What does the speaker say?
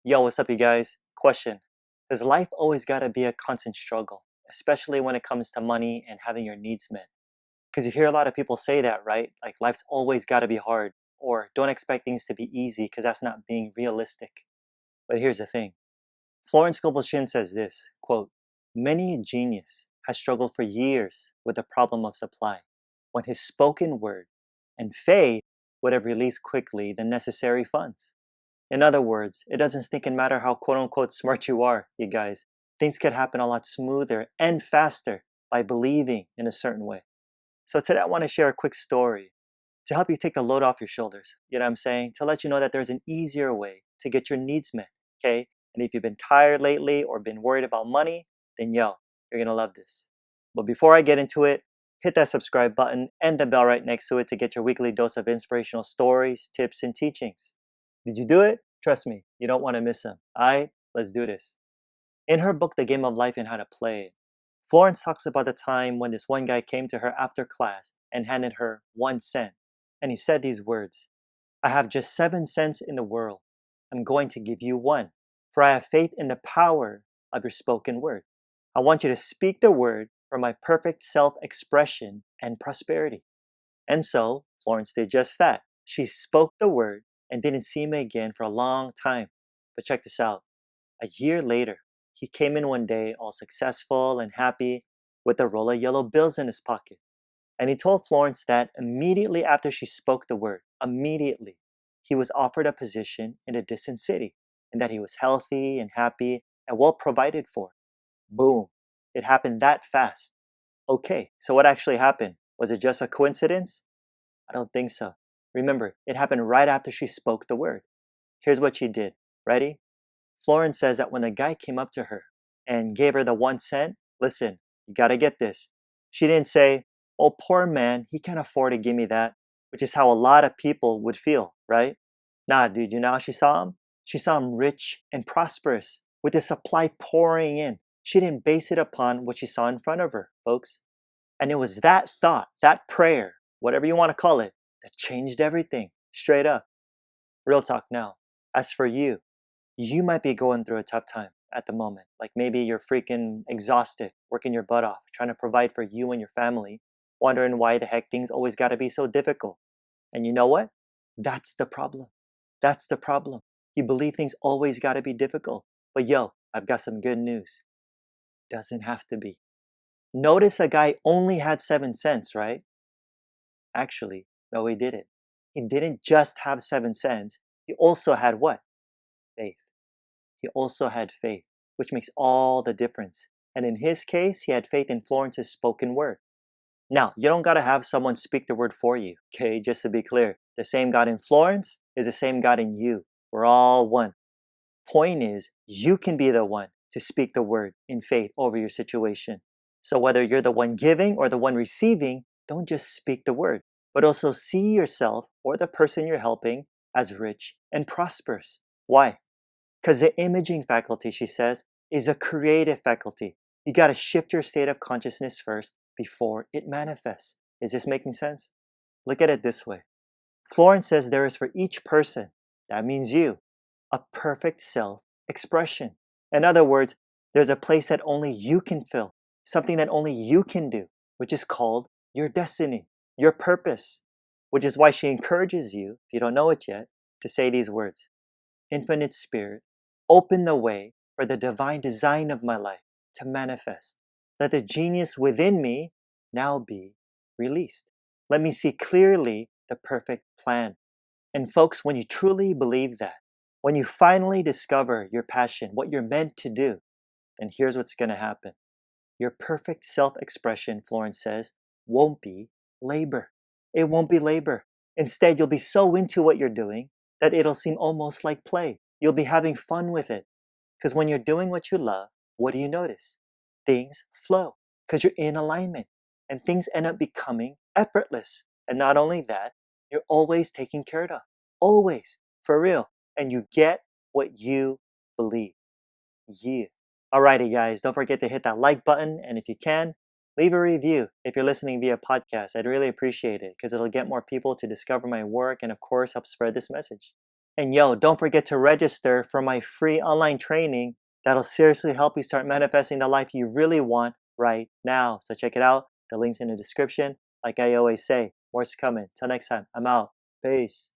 Yo, what's up, you guys? Question. Does life always gotta be a constant struggle, especially when it comes to money and having your needs met? Because you hear a lot of people say that, right? Like, life's always gotta be hard, or don't expect things to be easy because that's not being realistic. But here's the thing. Florence Scovel Shinn says this, quote, "Many a genius has struggled for years with the problem of supply, when his spoken word and faith would have released quickly the necessary funds." In other words, it doesn't stinking matter how quote unquote smart you are, you guys. Things could happen a lot smoother and faster by believing in a certain way. So today I want to share a quick story to help you take the load off your shoulders. You know what I'm saying? To let you know that there's an easier way to get your needs met, okay? And if you've been tired lately or been worried about money, then yo, you're gonna love this. But before I get into it, hit that subscribe button and the bell right next to it to get your weekly dose of inspirational stories, tips, and teachings. Did you do it? Trust me, you don't want to miss them. Alright, let's do this. In her book, The Game of Life and How to Play It, Florence talks about the time when this one guy came to her after class and handed her 1 cent. And he said these words, "I have just 7 cents in the world. I'm going to give you one, for I have faith in the power of your spoken word. I want you to speak the word for my perfect self-expression and prosperity." And so, Florence did just that. She spoke the word and didn't see him again for a long time. But check this out. A year later, he came in one day all successful and happy with a roll of yellow bills in his pocket. And he told Florence that immediately after she spoke the word, immediately, he was offered a position in a distant city and that he was healthy and happy and well provided for. Boom. It happened that fast. Okay, so what actually happened? Was it just a coincidence? I don't think so. Remember, it happened right after she spoke the word. Here's what she did. Ready? Florence says that when the guy came up to her and gave her the 1 cent, listen, you gotta get this. She didn't say, "Oh, poor man, he can't afford to give me that," which is how a lot of people would feel, right? Nah, dude, you know how she saw him? She saw him rich and prosperous with the supply pouring in. She didn't base it upon what she saw in front of her, folks. And it was that thought, that prayer, whatever you want to call it, that changed everything, straight up. Real talk now. As for you, you might be going through a tough time at the moment. Like maybe you're freaking exhausted, working your butt off, trying to provide for you and your family, wondering why the heck things always got to be so difficult. And you know what? That's the problem. That's the problem. You believe things always got to be difficult. But yo, I've got some good news. Doesn't have to be. Notice the guy only had 7 cents, right? Actually, no, he didn't. He didn't just have 7 cents. He also had what? Faith. He also had faith, which makes all the difference. And in his case, he had faith in Florence's spoken word. Now, you don't gotta have someone speak the word for you, okay? Just to be clear, the same God in Florence is the same God in you. We're all one. Point is, you can be the one to speak the word in faith over your situation. So whether you're the one giving or the one receiving, don't just speak the word, but also see yourself or the person you're helping as rich and prosperous. Why? Because the imaging faculty, she says, is a creative faculty. You got to shift your state of consciousness first before it manifests. Is this making sense? Look at it this way. Florence says there is for each person, that means you, a perfect self-expression. In other words, there's a place that only you can fill, something that only you can do, which is called your destiny, your purpose, which is why she encourages you, if you don't know it yet, to say these words. Infinite Spirit, open the way for the divine design of my life to manifest. Let the genius within me now be released. Let me see clearly the perfect plan. And folks, when you truly believe that, when you finally discover your passion, what you're meant to do, then here's what's going to happen. Your perfect self-expression, Florence says, won't be labor. It won't be labor. Instead, you'll be so into what you're doing that it'll seem almost like play. You'll be having fun with it. Because when you're doing what you love, what do you notice? Things flow because you're in alignment and things end up becoming effortless. And not only that, you're always taken care of. Always. For real. And you get what you believe. Yeah. Alrighty, guys. Don't forget to hit that like button. And if you can, leave a review if you're listening via podcast. I'd really appreciate it because it'll get more people to discover my work and, of course, help spread this message. And yo, don't forget to register for my free online training that'll seriously help you start manifesting the life you really want right now. So check it out. The link's in the description. Like I always say, more's coming. Till next time, I'm out. Peace.